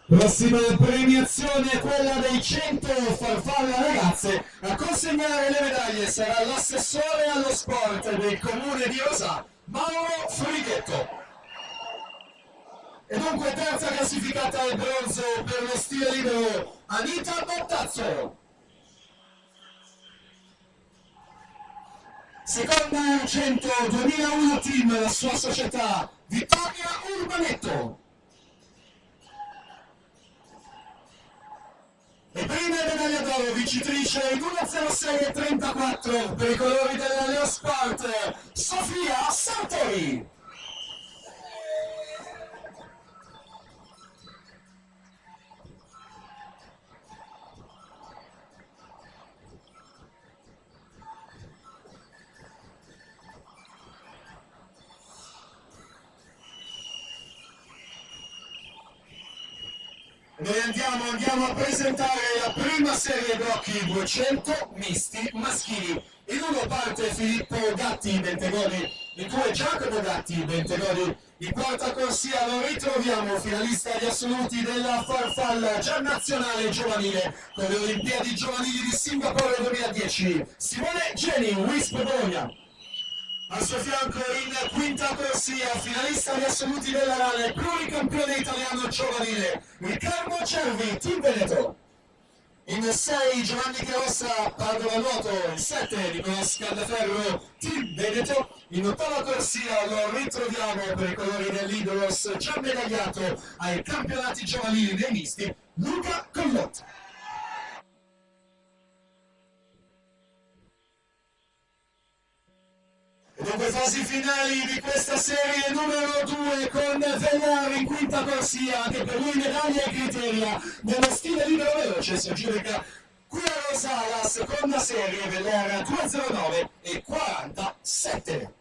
Prossima premiazione è quella dei 100 farfalle ragazze. A consegnare le medaglie sarà l'assessore allo sport del comune di Rosà, Mauro Frighetto. E dunque terza classificata al bronzo per lo stile libero, Anita Bottazzo. Seconda 100 2001 team, la sua società, Vittoria Urbanetto. E prima medaglia d'oro, vincitrice in 1.06.34 per i colori della Leosport, Sofia Sartori. Noi andiamo a presentare la prima serie blocchi 200 misti maschili. In uno parte Filippo Gatti, Bentegodi, in due Giacomo Gatti, Bentegodi, in quarta corsia lo ritroviamo, finalista agli assoluti della farfalla già nazionale giovanile con le Olimpiadi giovanili di Singapore 2010, Simone Geni, Wisp Bologna. Al suo fianco in quinta corsia, finalista agli assoluti della Rale, pluricampione italiano giovanile, Riccardo Cervi, Team Veneto. In 6 Giovanni Carossa, Padova Nuoto, in 7 Nicola Scandaferro, Team Veneto. In ottava corsia lo ritroviamo per i colori dell'Idolos, già medagliato ai campionati giovanili dei misti, Luca Collotti. Dunque fasi finali di questa serie numero 2 con Vellari in quinta corsia, anche per lui medaglia e criteria nello stile libero veloce, si aggiudica qui a Rosà la seconda serie, Vellara 2.09 e 47.